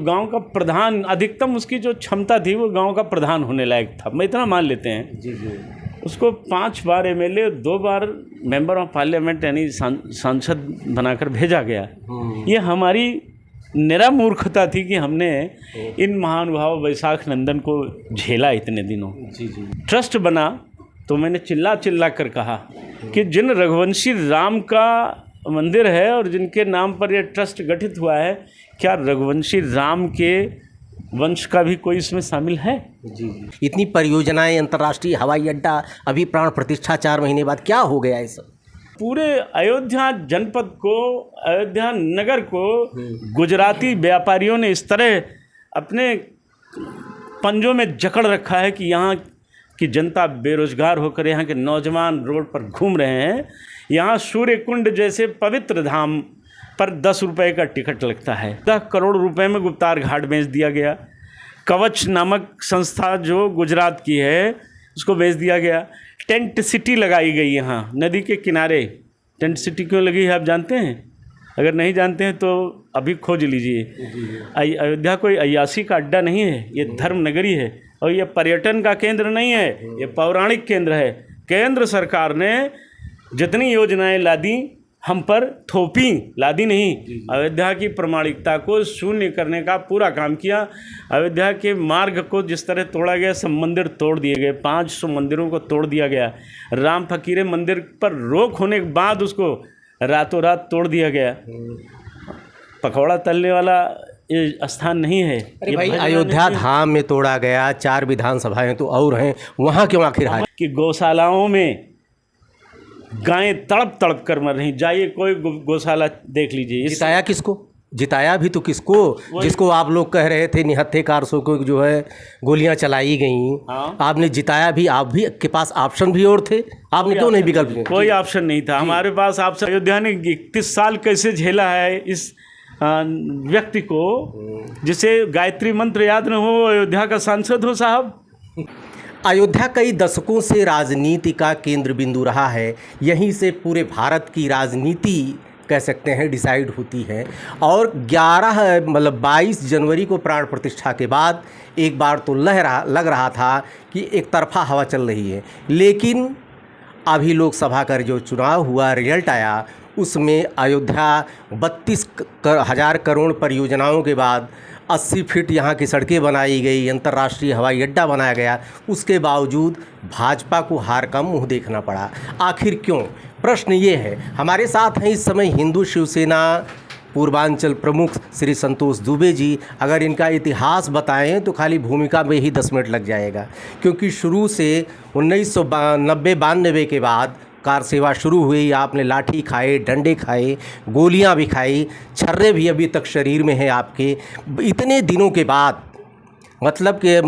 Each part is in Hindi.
गांव का प्रधान, अधिकतम उसकी जो क्षमता थी वो गांव का प्रधान होने लायक था, मैं इतना मान लेते हैं। जी जी। उसको 5 बार एमएलए, 2 बार मेंबर ऑफ पार्लियामेंट यानी सांसद बनाकर भेजा गया। ये हमारी निरा मूर्खता थी कि हमने इन महानुभाव वैशाख नंदन को झेला इतने दिनों। जी जी। ट्रस्ट बना तो मैंने चिल्ला चिल्ला कर कहा कि जिन रघुवंशी राम का मंदिर है और जिनके नाम पर यह ट्रस्ट गठित हुआ है, क्या रघुवंशी राम के वंश का भी कोई इसमें शामिल है? जी जी। इतनी परियोजनाएं, अंतर्राष्ट्रीय हवाई अड्डा, अभी प्राण प्रतिष्ठा 4 महीने बाद, क्या हो गया है सब? पूरे अयोध्या जनपद को, अयोध्या नगर को गुजराती व्यापारियों ने इस तरह अपने पंजों में जकड़ रखा है कि यहाँ की जनता बेरोजगार होकर, यहाँ के नौजवान रोड पर घूम रहे हैं। यहाँ सूर्य कुंड जैसे पवित्र धाम पर 10 रुपये का टिकट लगता है। 10 करोड़ रुपए में गुप्तार घाट बेच दिया गया। कवच नामक संस्था जो गुजरात की है उसको बेच दिया गया। टेंट सिटी लगाई गई यहाँ नदी के किनारे। टेंट सिटी क्यों लगी है आप जानते हैं? अगर नहीं जानते हैं तो अभी खोज लीजिए। अयोध्या कोई अय्यासी का अड्डा नहीं है, ये धर्म नगरी है और ये पर्यटन का केंद्र नहीं है, ये पौराणिक केंद्र है। केंद्र सरकार ने जितनी योजनाएं लादी हम पर थोपी, लादी नहीं, अयोध्या की प्रामाणिकता को शून्य करने का पूरा काम किया। अयोध्या के मार्ग को जिस तरह तोड़ा गया, सब मंदिर तोड़ दिए गए, 500 मंदिरों को तोड़ दिया गया। राम फकीरे मंदिर पर रोक होने के बाद उसको रातों रात तोड़ दिया गया। पकौड़ा तलने वाला ये स्थान नहीं है। अरे भाई, अयोध्या धाम में तोड़ा गया, 4 विधानसभाएं तो और हैं, वहाँ क्यों आखिर है कि गौशालाओं में गायें तड़प तड़प कर मर रही। जाइए कोई गौशाला देख लीजिए। जिताया किसको? जिताया भी तो किसको? जिसको आप लोग कह रहे थे निहत्थे कारसों को जो है गोलियां चलाई गई। हाँ? आपने जिताया भी, आप भी के पास ऑप्शन भी और थे, आपने क्यों नहीं विकल्प? कोई ऑप्शन नहीं था हमारे पास ऑप्शन। अयोध्या ने 31 साल कैसे झेला है इस व्यक्ति को जिसे गायत्री मंत्र याद न हो, अयोध्या का सांसद हो साहब। अयोध्या कई दशकों से राजनीति का केंद्र बिंदु रहा है। यहीं से पूरे भारत की राजनीति कह सकते हैं डिसाइड होती है। और 22 जनवरी को प्राण प्रतिष्ठा के बाद एक बार तो लग रहा था कि एक तरफा हवा चल रही है, लेकिन अभी लोकसभा का जो चुनाव हुआ, रिजल्ट आया, उसमें अयोध्या 32,000 करोड़ परियोजनाओं के बाद 80 फीट यहाँ की सड़कें बनाई गई, अंतर्राष्ट्रीय हवाई अड्डा बनाया गया, उसके बावजूद भाजपा को हार का मुंह देखना पड़ा। आखिर क्यों? प्रश्न ये है। हमारे साथ हैं इस समय हिंदू शिवसेना पूर्वांचल प्रमुख श्री संतोष दुबे जी। अगर इनका इतिहास बताएं तो खाली भूमिका में ही 10 मिनट लग जाएगा, क्योंकि शुरू से 1990-92 के बाद कार सेवा शुरू हुई। आपने लाठी खाए, डंडे खाए, गोलियां भी खाई, छर्रे भी अभी तक शरीर में हैं आपके। इतने दिनों के बाद, मतलब कि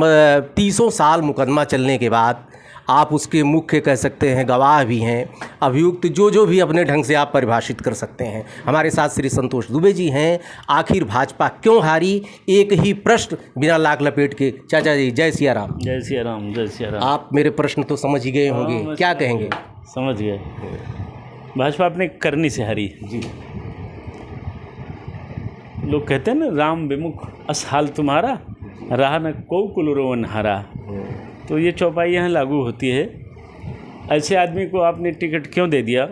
30 साल मुकदमा चलने के बाद आप उसके मुख्य कह सकते हैं गवाह भी हैं, अभियुक्त, जो भी अपने ढंग से आप परिभाषित कर सकते हैं। हमारे साथ श्री संतोष दुबे जी हैं। आखिर भाजपा क्यों हारी? एक ही प्रश्न बिना लाग लपेट के। चाचा जी, जय सिया राम। जय सिया राम, जय सिया राम। आप मेरे प्रश्न तो समझ ही गए होंगे, क्या कहेंगे? समझ गए। भाजपा अपने करनी से हारी जी। लोग कहते हैं ना, राम विमुख असहाल तुम्हारा, रहा न को कुलरोवन हारा। तो ये चौपाई यहाँ लागू होती है। ऐसे आदमी को आपने टिकट क्यों दे दिया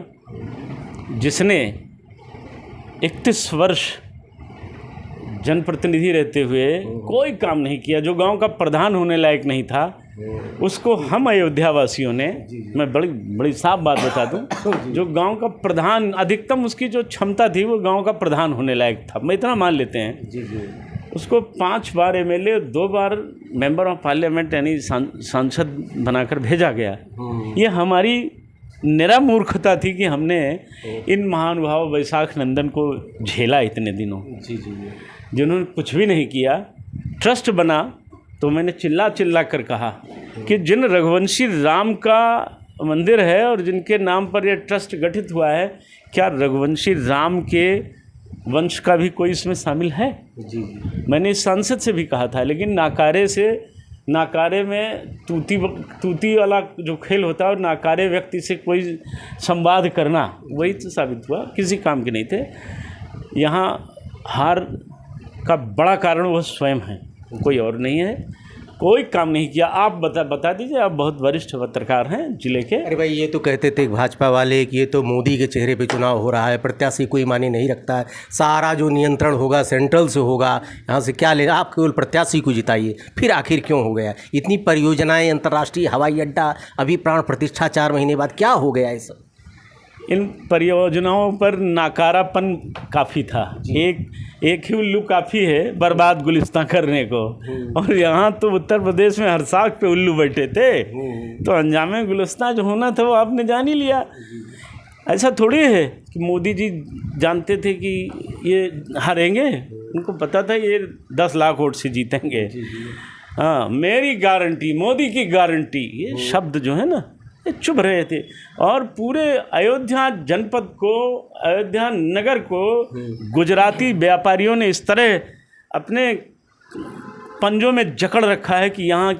जिसने 31 वर्ष जनप्रतिनिधि रहते हुए कोई काम नहीं किया, जो गांव का प्रधान होने लायक नहीं था? उसको हम अयोध्या वासियों ने, मैं बड़ी साफ बात बता दूं, जो गांव का प्रधान, अधिकतम उसकी जो क्षमता थी वो गांव का प्रधान होने लायक था, मैं इतना मान लेते हैं। जी जी। उसको 5 बार एमएलए, 2 बार मेंबर ऑफ पार्लियामेंट यानी सांसद बनाकर भेजा गया। ये हमारी निरा मूर्खता थी कि हमने इन महानुभाव वैशाख नंदन को झेला इतने दिनों। जी जी। जिन्होंने कुछ भी नहीं किया। ट्रस्ट बना तो मैंने चिल्ला चिल्ला कर कहा कि जिन रघुवंशी राम का मंदिर है और जिनके नाम पर यह ट्रस्ट गठित हुआ है, क्या रघुवंशी राम के वंश का भी कोई इसमें शामिल है? जी। मैंने इस सांसद से भी कहा था, लेकिन नाकारे में तूती वाला जो खेल होता है और नाकारे व्यक्ति से कोई संवाद करना, वही तो साबित हुआ, किसी काम के नहीं थे। यहाँ हार का बड़ा कारण वह स्वयं है, कोई और नहीं है। कोई काम नहीं किया। आप बता दीजिए, आप बहुत वरिष्ठ पत्रकार हैं जिले के। अरे भाई, ये तो कहते थे भाजपा वाले कि ये तो मोदी के चेहरे पे चुनाव हो रहा है, प्रत्याशी कोई मायने नहीं रखता है, सारा जो नियंत्रण होगा सेंट्रल से होगा, यहाँ से क्या लेगा, आप केवल प्रत्याशी को जिताइए। फिर आखिर क्यों हो गया इतनी परियोजनाएं, अंतर्राष्ट्रीय हवाई अड्डा, अभी प्राण प्रतिष्ठा 4 महीने बाद, क्या हो गया ये सब? इन परियोजनाओं पर नाकारापन काफ़ी था। एक ही उल्लू काफ़ी है बर्बाद गुलिस्तां करने को, और यहाँ तो उत्तर प्रदेश में हर साख पे उल्लू बैठे थे, तो अंजामे गुलिस्तां जो होना था वो आपने जान ही लिया। ऐसा थोड़ी है कि मोदी जी जानते थे कि ये हारेंगे, उनको पता था ये 10 लाख वोट से जीतेंगे। हाँ, मेरी गारंटी, मोदी की गारंटी, ये शब्द जो है ना, ये चुभ रहे थे। और पूरे अयोध्या जनपद को, अयोध्या नगर को गुजराती व्यापारियों ने इस तरह अपने पंजों में जकड़ रखा है कि यहाँ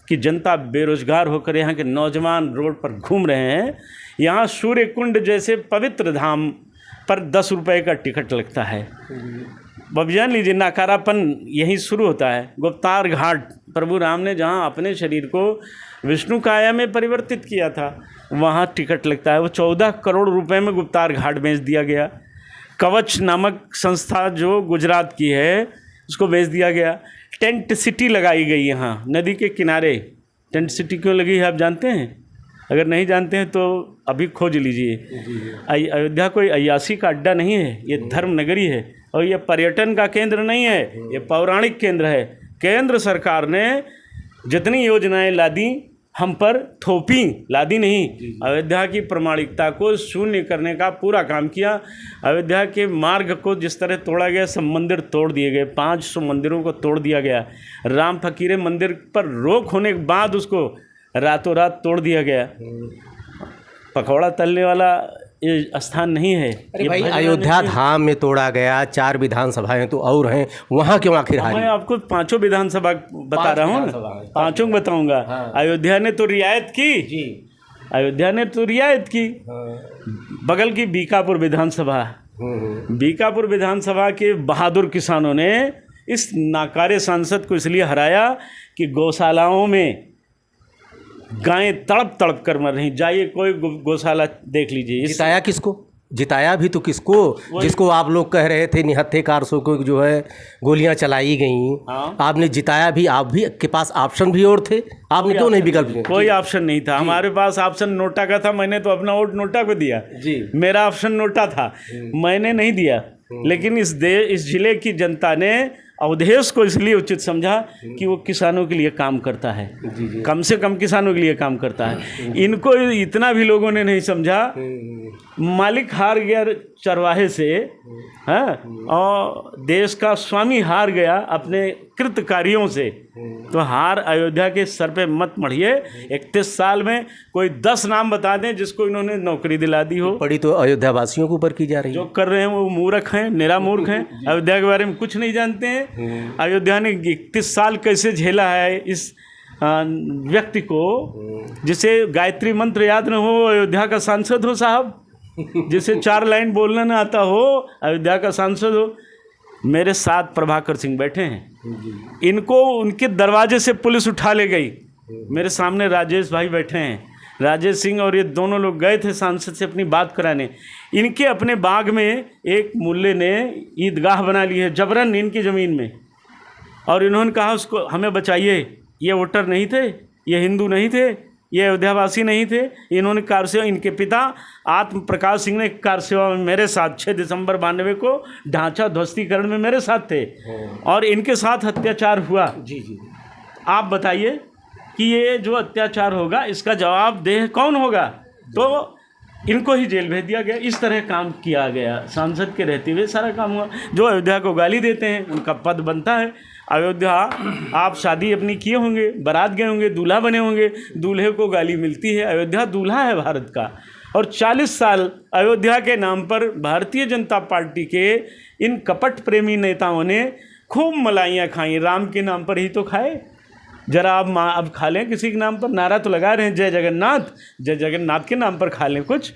की जनता बेरोजगार होकर, यहाँ के नौजवान रोड पर घूम रहे हैं। यहाँ सूर्य कुंड जैसे पवित्र धाम पर 10 रुपये का टिकट लगता है। अब जान लीजिए, नाकारापन यहीं शुरू होता है। गुप्तार घाट, प्रभु राम ने जहाँ अपने शरीर को विष्णु काया में परिवर्तित किया था, वहाँ टिकट लगता है। वो 14 करोड़ रुपए में गुप्तार घाट बेच दिया गया। कवच नामक संस्था जो गुजरात की है, उसको बेच दिया गया। टेंट सिटी लगाई गई यहाँ नदी के किनारे। टेंट सिटी क्यों लगी है आप जानते हैं? अगर नहीं जानते हैं तो अभी खोज लीजिए। अयोध्या कोई अय्यासी का अड्डा नहीं है, ये धर्म नगरी है, और ये पर्यटन का केंद्र नहीं है, ये पौराणिक केंद्र है। केंद्र सरकार ने जितनी योजनाएं लादी हम पर थोपी, लादी नहीं, अयोध्या की प्रामाणिकता को शून्य करने का पूरा काम किया। अयोध्या के मार्ग को जिस तरह तोड़ा गया, सब मंदिर तोड़ दिए गए, 500 मंदिरों को तोड़ दिया गया। राम फकीरे मंदिर पर रोक होने के बाद उसको रातों रात तोड़ दिया गया। पकौड़ा तलने वाला ये स्थान नहीं है। अरे भाई, अयोध्या धाम में तोड़ा गया, 4 विधानसभाएं तो और हैं, वहाँ क्यों आखिर हारी? मैं आपको 5 विधानसभा बता रहा हूँ, 5 बताऊँगा। हाँ। अयोध्या ने तो रियायत की जी, अयोध्या ने तो रियायत की। हाँ। बगल की बीकापुर विधानसभा, बीकापुर विधानसभा के बहादुर किसानों ने इस नाकारे सांसद को इसलिए हराया कि गौशालाओं में गायें तड़प तड़प कर मर रही। जाइए कोई गौशाला देख लीजिए। जिताया किसको? जिताया भी तो किसको? जिसको आप लोग कह रहे थे निहत्थे कारसों को जो है गोलियां चलाई गई। हाँ? आपने जिताया भी, आप भी के पास ऑप्शन भी और थे, आपने क्यों नहीं विकल्प? कोई ऑप्शन नहीं था हमारे पास। ऑप्शन नोटा का था, मैंने तो अपना वोट नोटा को दिया जी। मेरा ऑप्शन नोटा था, मैंने नहीं दिया। लेकिन इस जिले की जनता ने अवधेश को इसलिए उचित समझा कि वो किसानों के लिए काम करता है, कम से कम किसानों के लिए काम करता है। इनको इतना भी लोगों ने नहीं समझा। मालिक हार गया चरवाहे से, हाँ, और देश का स्वामी हार गया अपने कृत कार्यों से। तो हार अयोध्या के सर पे मत मढ़िए। 31 साल में कोई 10 नाम बता दें जिसको इन्होंने नौकरी दिला दी हो। पड़ी तो अयोध्या वासियों के ऊपर की जा रही है। जो कर रहे हैं वो मूर्ख हैं, निरा मूर्ख हैं, अयोध्या के बारे में कुछ नहीं जानते हैं। अयोध्या ने 31 साल कैसे झेला है इस व्यक्ति को, जिसे गायत्री मंत्र याद न हो, अयोध्या का सांसद हो साहब। जिसे 4 लाइन बोलना ना आता हो, अयोध्या का सांसद हो। मेरे साथ प्रभाकर सिंह बैठे हैं, इनको उनके दरवाजे से पुलिस उठा ले गई। मेरे सामने राजेश भाई बैठे हैं, राजेश सिंह और ये दोनों लोग गए थे सांसद से अपनी बात कराने। इनके अपने बाग में एक मुल्ले ने ईदगाह बना ली है जबरन इनकी ज़मीन में, और इन्होंने कहा उसको हमें बचाइए। ये वोटर नहीं थे, ये हिंदू नहीं थे, ये अयोध्यावासी नहीं थे। इन्होंने कार सेवा, इनके पिता आत्म प्रकाश सिंह ने कार सेवा में मेरे साथ 6 दिसंबर 92 को ढांचा ध्वस्तीकरण में मेरे साथ थे, और इनके साथ अत्याचार हुआ। जी। आप बताइए कि ये जो अत्याचार होगा इसका जवाबदेह कौन होगा? तो इनको ही जेल भेज दिया गया। इस तरह काम किया गया, सांसद के रहते हुए सारा काम हुआ। जो अयोध्या को गाली देते हैं उनका पद बनता है। अयोध्या, आप शादी अपनी किए होंगे, बारात गए होंगे, दूल्हा बने होंगे, दूल्हे को गाली मिलती है। अयोध्या दूल्हा है भारत का, और 40 साल अयोध्या के नाम पर भारतीय जनता पार्टी के इन कपट प्रेमी नेताओं ने खूब मलाइयाँ खाई। राम के नाम पर ही तो खाए। जरा आप अब खा लें, किसी के नाम पर नारा तो लगा रहे हैं जय जगन्नाथ, जय जगन्नाथ के नाम पर खा लें, कुछ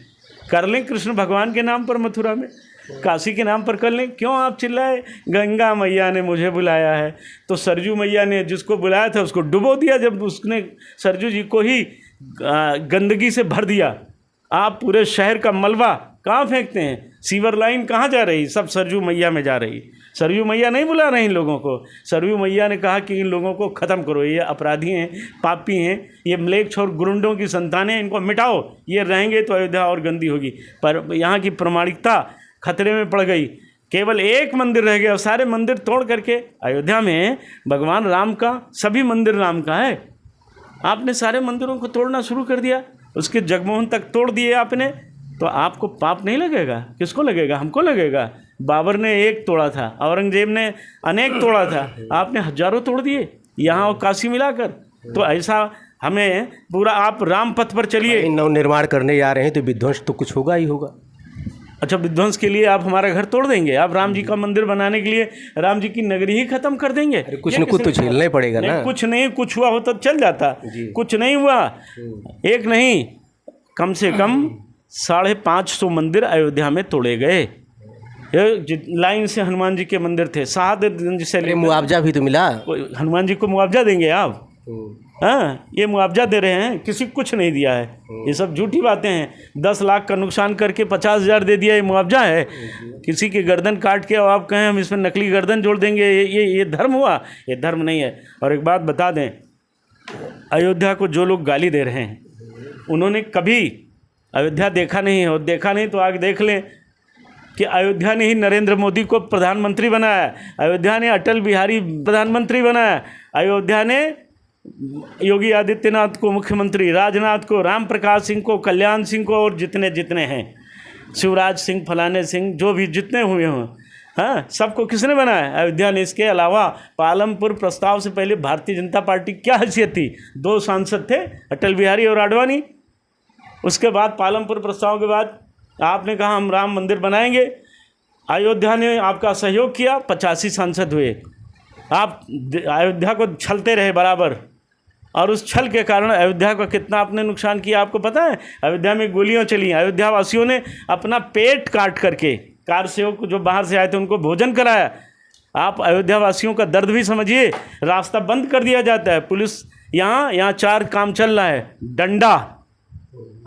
कर लें कृष्ण भगवान के नाम पर मथुरा में। काशी के नाम पर कर लें। क्यों आप चिल्लाए? गंगा मैया ने मुझे बुलाया है। तो सरजू मैया ने जिसको बुलाया था उसको डुबो दिया, जब उसने सरजू जी को ही गंदगी से भर दिया। आप पूरे शहर का मलबा कहाँ फेंकते हैं? सीवर लाइन कहाँ जा रही? सब सरजू मैया में जा रही। सरजू मैया नहीं बुला रही इन लोगों को। सरजू मैया ने कहा कि इन लोगों को ख़त्म करो, ये अपराधी हैं, पापी हैं, ये म्लेच्छ और गुंडों की संतानें, इनको मिटाओ। ये रहेंगे तो अयोध्या और गंदी होगी। पर यहाँ की प्रामाणिकता खतरे में पड़ गई। केवल एक मंदिर रह गया और सारे मंदिर तोड़ करके अयोध्या में भगवान राम का, सभी मंदिर राम का है, आपने सारे मंदिरों को तोड़ना शुरू कर दिया। उसके जगमोहन तक तोड़ दिए आपने। तो आपको पाप नहीं लगेगा? किसको लगेगा? हमको लगेगा। बाबर ने एक तोड़ा था, औरंगजेब ने अनेक तोड़ा था, आपने हजारों तोड़ दिए यहाँ और काशी मिलाकर। तो ऐसा हमें पूरा, आप राम पथ पर चलिए। नव निर्माण करने जा रहे हैं तो विध्वंस तो कुछ होगा ही होगा। अच्छा, विध्वंस के लिए आप हमारा घर तोड़ देंगे? आप राम जी का मंदिर बनाने के लिए राम जी की नगरी ही खत्म कर देंगे? कुछ न कुछ तो झेलना ही पड़ेगा ना। कुछ नहीं, कुछ हुआ होता तो चल जाता, कुछ नहीं हुआ। एक नहीं, कम से कम 550 मंदिर अयोध्या में तोड़े गए। लाइन से हनुमान जी के मंदिर थे, शहादतगंज से। मुआवजा भी तो मिला। हनुमान जी को मुआवजा देंगे आप? हाँ, ये मुआवजा दे रहे हैं, किसी कुछ नहीं दिया है। ये सब झूठी बातें हैं। 10 लाख का नुकसान करके 50,000 दे दिया, ये मुआवजा है? किसी की गर्दन काट के और आप कहें हम इसमें नकली गर्दन जोड़ देंगे, ये धर्म हुआ? ये धर्म नहीं है। और एक बात बता दें, अयोध्या को जो लोग गाली दे रहे हैं उन्होंने कभी अयोध्या देखा नहीं है। और देखा नहीं तो आगे देख लें कि अयोध्या ने ही नरेंद्र मोदी को प्रधानमंत्री बनाया, अयोध्या ने अटल बिहारी प्रधानमंत्री बनाया, अयोध्या ने योगी आदित्यनाथ को मुख्यमंत्री, राजनाथ को, राम प्रकाश सिंह को, कल्याण सिंह को, और जितने जितने हैं, शिवराज सिंह, फलाने सिंह, जो भी जितने हुए हों, हाँ, सबको किसने बनाया? अयोध्या ने। इसके अलावा पालमपुर प्रस्ताव से पहले भारतीय जनता पार्टी क्या हैसियत थी? 2 सांसद थे, अटल बिहारी और आडवाणी। उसके बाद पालमपुर प्रस्ताव के बाद आपने कहा हम राम मंदिर बनाएंगे, अयोध्या ने आपका सहयोग किया, 85 सांसद हुए। आप अयोध्या को छलते रहे बराबर, और उस छल के कारण अयोध्या का कितना आपने नुकसान किया आपको पता है? अयोध्या में गोलियां चली, अयोध्या वासियों ने अपना पेट काट करके कार सेवक जो बाहर से आए थे उनको भोजन कराया। आप अयोध्या वासियों का दर्द भी समझिए। रास्ता बंद कर दिया जाता है, पुलिस यहाँ 4 काम चल रहा है, डंडा,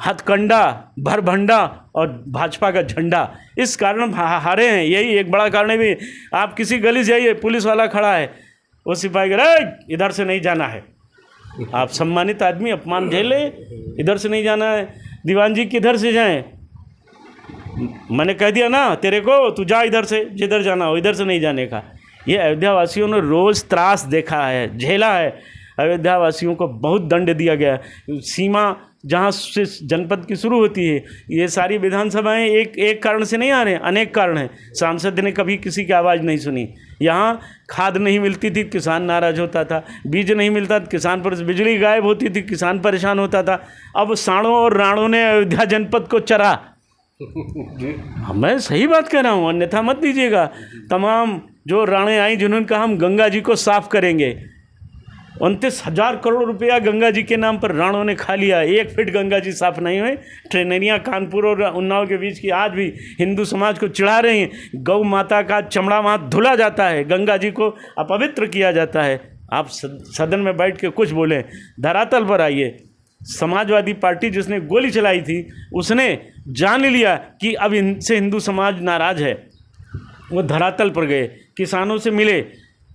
हथकंडा, भरभंडा और भाजपा का झंडा। इस कारण हारे हैं, यही एक बड़ा कारण है। भी आप किसी गली से जाइए, पुलिस वाला खड़ा है, वो सिपाही कह रहा है इधर से नहीं जाना है। आप सम्मानित आदमी, अपमान झेले, इधर से नहीं जाना है। दीवान जी किधर से जाएं? मैंने कह दिया ना तेरे को, तू जा इधर से, जिधर जाना हो, इधर से नहीं जाने का। ये अयोध्या वासियों ने रोज़ त्रास देखा है, झेला है। अयोध्या वासियों को बहुत दंड दिया गया। सीमा जहाँ से जनपद की शुरू होती है, ये सारी विधानसभाएं एक कारण से नहीं आ रहे हैं, अनेक कारण हैं। सांसद ने कभी किसी की आवाज़ नहीं सुनी। यहाँ खाद नहीं मिलती थी, किसान नाराज होता था। बीज नहीं मिलता, किसान पर, बिजली गायब होती थी, किसान परेशान होता था। अब साणों और राणों ने अयोध्या जनपद को चरा। मैं सही बात कह रहा हूँ, अन्यथा मत दीजिएगा। तमाम जो राणे आई जिन्होंने कहा हम गंगा जी को साफ करेंगे, 29,000 करोड़ रुपया गंगा जी के नाम पर राणों ने खा लिया। 1 फीट गंगा जी साफ नहीं हुए। ट्रेनरियाँ कानपुर और उन्नाव के बीच की आज भी हिंदू समाज को चिढ़ा रही हैं। गौ माता का चमड़ा वहाँ धुला जाता है, गंगा जी को अपवित्र किया जाता है। आप सदन में बैठ के कुछ बोलें, धरातल पर आइए। समाजवादी पार्टी जिसने गोली चलाई थी उसने जान लिया कि अब इनसे हिंदू समाज नाराज़ है। वो धरातल पर गए, किसानों से मिले,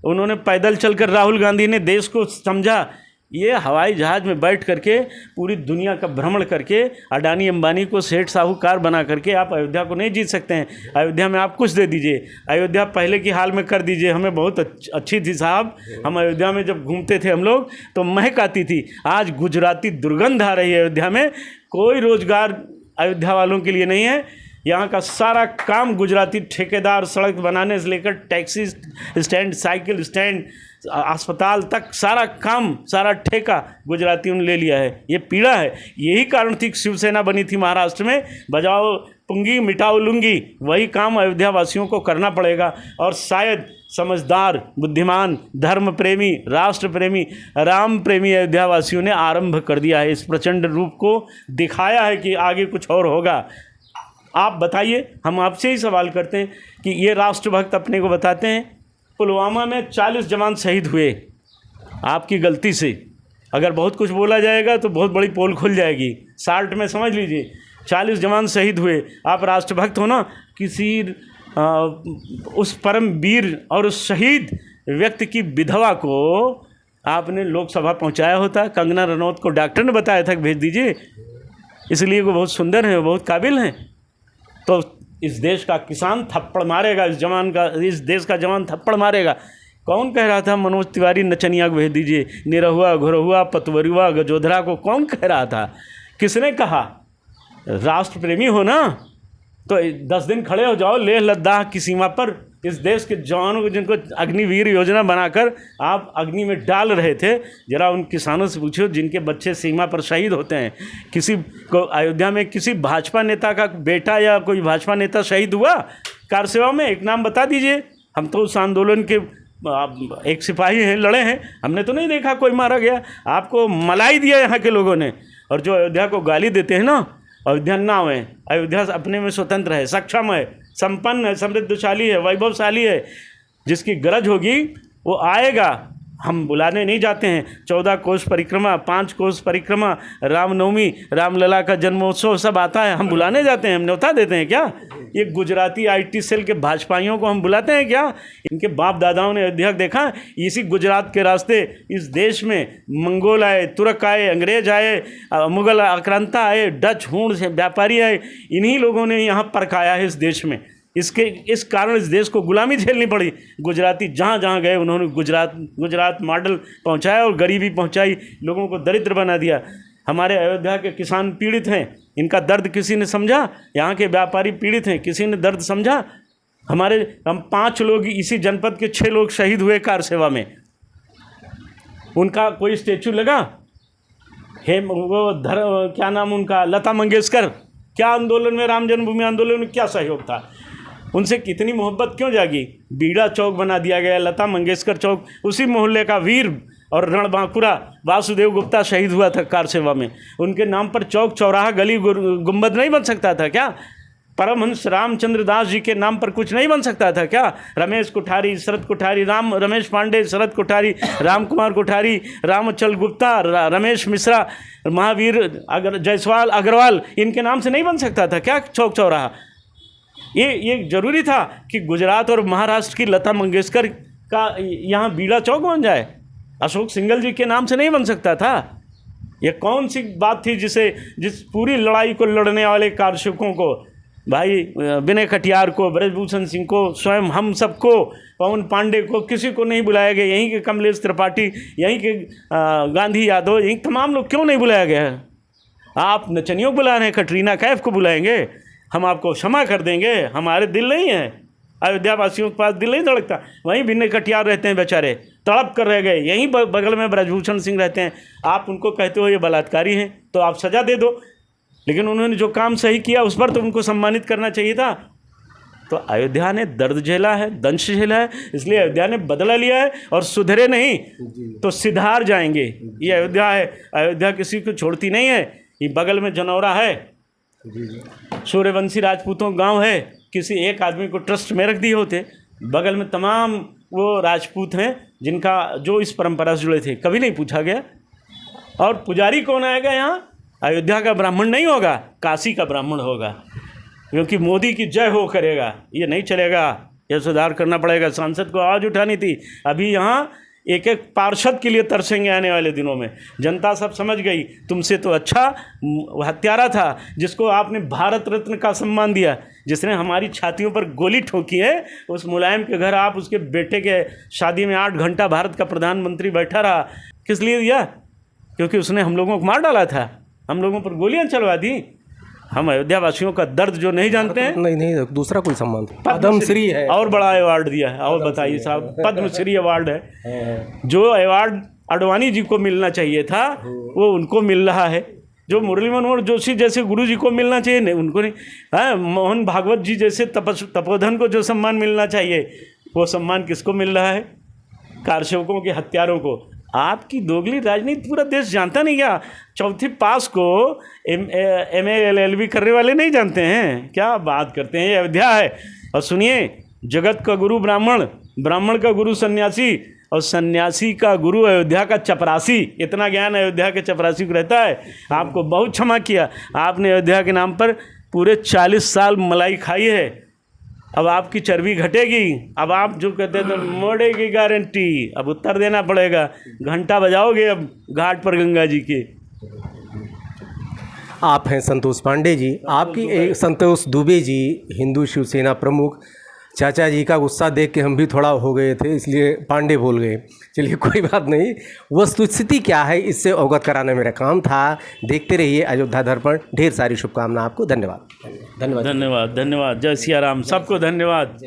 उन्होंने पैदल चलकर, राहुल गांधी ने देश को समझा। ये हवाई जहाज़ में बैठ करके पूरी दुनिया का भ्रमण करके अडानी अंबानी को सेठ साहूकार बना करके आप अयोध्या को नहीं जीत सकते हैं। अयोध्या में आप कुछ दे दीजिए, अयोध्या पहले की हाल में कर दीजिए। हमें बहुत अच्छी थी साहब, हम अयोध्या में जब घूमते थे हम लोग तो महक आती थी। आज गुजराती दुर्गंध आ रही है अयोध्या में। कोई रोज़गार अयोध्या वालों के लिए नहीं है। यहाँ का सारा काम गुजराती ठेकेदार, सड़क बनाने से लेकर टैक्सी स्टैंड, साइकिल स्टैंड, अस्पताल तक सारा काम, सारा ठेका गुजरातियों ने ले लिया है। ये पीड़ा है। यही कारण थी शिवसेना बनी थी महाराष्ट्र में, बजाओ पुंगी मिटाओ लुंगी। वही काम अयोध्या वासियों को करना पड़ेगा। और शायद समझदार, बुद्धिमान, धर्म प्रेमी, राष्ट्र प्रेमी, राम प्रेमी अयोध्या वासियों ने आरंभ कर दिया है। इस प्रचंड रूप को दिखाया है कि आगे कुछ और होगा। आप बताइए, हम आपसे ही सवाल करते हैं कि ये राष्ट्रभक्त अपने को बताते हैं। पुलवामा में 40 जवान शहीद हुए आपकी गलती से। अगर बहुत कुछ बोला जाएगा तो बहुत बड़ी पोल खुल जाएगी। शार्ट में समझ लीजिए, 40 जवान शहीद हुए। आप राष्ट्रभक्त हो ना, किसी उस परम वीर और उस शहीद व्यक्ति की विधवा को आपने लोकसभा पहुंचाया होता। कंगना रनौत को डॉक्टर ने बताया था कि भेज दीजिए, इसलिए वो बहुत सुंदर हैं, बहुत काबिल हैं। तो इस देश का किसान थप्पड़ मारेगा, इस देश का जवान थप्पड़ मारेगा। कौन कह रहा था मनोज तिवारी नचनिया को भेज दीजिए, निरहुआ, घुरहुआ, पतवरुआ, गजोधरा को कौन कह रहा था? किसने कहा? राष्ट्र प्रेमी हो ना तो 10 दिन खड़े हो जाओ लेह लद्दाख की सीमा पर। इस देश के जवानों को, जिनको अग्निवीर योजना बनाकर आप अग्नि में डाल रहे थे, जरा उन किसानों से पूछो जिनके बच्चे सीमा पर शहीद होते हैं। किसी को अयोध्या में किसी भाजपा नेता का बेटा या कोई भाजपा नेता शहीद हुआ कार सेवा में? एक नाम बता दीजिए। हम तो उस आंदोलन के एक सिपाही हैं, लड़े हैं, हमने तो नहीं देखा कोई मारा गया। आपको मलाई दिया यहाँ के लोगों ने। और जो अयोध्या को गाली देते हैं ना, अयोध्या नाम है, अयोध्या अपने में स्वतंत्र है, सक्षम है, संपन्न है, समृद्धशाली है, वैभवशाली है। जिसकी गरज होगी वो आएगा। हम बुलाने नहीं जाते हैं। 14 कोस परिक्रमा, 5 कोस परिक्रमा, रामनवमी, रामलला का जन्मोत्सव सब आता है, हम बुलाने जाते हैं? हम न्योता देते हैं क्या? ये गुजराती IT सेल के भाजपाइयों को हम बुलाते हैं क्या? इनके बाप दादाओं ने अयोध्या देखा? इसी गुजरात के रास्ते इस देश में मंगोल आए, तुर्क आए, अंग्रेज आए, मुगल आक्रांता आए, डच हूण से व्यापारी आए। इन्हीं लोगों ने यहाँ परखाया है इस देश में। इस कारण इस देश को गुलामी झेलनी पड़ी। गुजराती जहाँ जहाँ गए उन्होंने गुजरात मॉडल पहुँचाया और गरीबी पहुँचाई, लोगों को दरिद्र बना दिया। हमारे अयोध्या के किसान पीड़ित हैं, इनका दर्द किसी ने समझा? यहाँ के व्यापारी पीड़ित हैं, किसी ने दर्द समझा? हम 5 लोग, इसी जनपद के 6 लोग शहीद हुए कार सेवा में, उनका कोई स्टेचू लगा? क्या नाम उनका, लता मंगेशकर, क्या आंदोलन में, राम जन्मभूमि आंदोलन में क्या सहयोग था? उनसे कितनी मोहब्बत क्यों जागी? बीड़ा चौक बना दिया गया, लता मंगेशकर चौक। उसी मोहल्ले का वीर और रणबांकुरा वासुदेव गुप्ता शहीद हुआ था कार सेवा में। उनके नाम पर चौक, चौराहा, गली, गुंबद नहीं बन सकता था क्या? परमहंस रामचंद्र दास जी के नाम पर कुछ नहीं बन सकता था क्या? रमेश कोठारी, शरद कोठारी, रमेश पांडे, शरद कोठारी, राम कुमार कोठारी, रामचल गुप्ता, रमेश मिश्रा, महावीर जायसवाल, अग्रवाल, इनके नाम से नहीं बन सकता था क्या चौक चौराहा? ये जरूरी था कि गुजरात और महाराष्ट्र की लता मंगेशकर का यहाँ बीड़ा चौक बन जाए? अशोक सिंघल जी के नाम से नहीं बन सकता था? ये कौन सी बात थी जिस पूरी लड़ाई को लड़ने वाले कारसेवकों को, भाई विनय कटियार को, ब्रजभूषण सिंह को, स्वयं हम सबको, पवन पांडे को, किसी को नहीं बुलाया गया? यहीं के कमलेश त्रिपाठी, यहीं के गांधी यादव, यहीं तमाम लोग क्यों नहीं बुलाया गया? आप नचनियों को बुला रहे हैं, कटरीना कैफ को बुलाएंगे? हम आपको क्षमा कर देंगे, हमारे दिल नहीं है, अयोध्या वासियों के पास दिल नहीं धड़कता। वहीं विनय कटियार रहते हैं बेचारे, तड़प कर रह गए। यहीं बगल में ब्रजभूषण सिंह रहते हैं। आप उनको कहते हो ये बलात्कारी हैं, तो आप सज़ा दे दो। लेकिन उन्होंने जो काम सही किया उस पर तो उनको सम्मानित करना चाहिए था। तो अयोध्या ने दर्द झेला है, दंश झेला है, इसलिए अयोध्या ने बदला लिया है। और सुधरे नहीं तो सिधार जाएंगे। ये अयोध्या है, अयोध्या किसी को छोड़ती नहीं है। ये बगल में जनौरा है, सूर्यवंशी राजपूतों गांव है, किसी एक आदमी को ट्रस्ट में रख दिए होते। बगल में तमाम वो राजपूत हैं जिनका जो इस परंपरा से जुड़े थे, कभी नहीं पूछा गया। और पुजारी कौन आएगा यहाँ? अयोध्या का ब्राह्मण नहीं होगा, काशी का ब्राह्मण होगा, क्योंकि मोदी की जय हो करेगा। ये नहीं चलेगा, ये सुधार करना पड़ेगा। सांसद को आवाज़ उठानी थी। अभी यहाँ एक एक पार्षद के लिए तरसेंगे आने वाले दिनों में। जनता सब समझ गई, तुमसे तो अच्छा हत्यारा था जिसको आपने भारत रत्न का सम्मान दिया, जिसने हमारी छातियों पर गोली ठोकी है। उस मुलायम के घर आप उसके बेटे के शादी में 8 घंटा भारत का प्रधानमंत्री बैठा रहा। किस लिए दिया? क्योंकि उसने हम लोगों को मार डाला था, हम लोगों पर गोलियां चलवा दी। हम अयोध्या वासियों का दर्द जो नहीं जानते हैं। नहीं, दूसरा कोई सम्मान, पद्मश्री है और बड़ा अवार्ड दिया है। और बताइए साहब, पद्मश्री अवार्ड है। जो अवार्ड अडवाणी जी को मिलना चाहिए था वो उनको मिल रहा है। जो मुरली मनोहर जोशी जैसे गुरु जी को मिलना चाहिए नहीं, उनको नहीं। हाँ, मोहन भागवत जी जैसे तपोधन को जो सम्मान मिलना चाहिए वो सम्मान किसको मिल रहा है? कारसेवकों के हत्यारों को। आपकी दोगली राजनीति पूरा देश जानता नहीं क्या? चौथी पास को MA LLB करने वाले नहीं जानते हैं? क्या बात करते हैं? ये अयोध्या है। और सुनिए, जगत का गुरु ब्राह्मण, ब्राह्मण का गुरु सन्यासी, और सन्यासी का गुरु अयोध्या का चपरासी। इतना ज्ञान अयोध्या के चपरासी को रहता है। आपको बहुत क्षमा किया, आपने अयोध्या के नाम पर पूरे 40 साल मलाई खाई है। अब आपकी चर्बी घटेगी। अब आप जो कहते हैं तो मोड़ेगी गारंटी, अब उत्तर देना पड़ेगा। घंटा बजाओगे अब घाट पर गंगा जी के। आप हैं संतोष पांडे जी, आपकी एक संतोष दुबे जी, हिंदू शिवसेना प्रमुख। चाचा जी का गुस्सा देख के हम भी थोड़ा हो गए थे, इसलिए पांडे बोल गए। चलिए कोई बात नहीं, वस्तुस्थिति क्या है इससे अवगत कराना मेरा काम था। देखते रहिए अयोध्या दर्पण। ढेर सारी शुभकामना आपको। धन्यवाद। धन्यवाद। जय सिया राम। सबको धन्यवाद।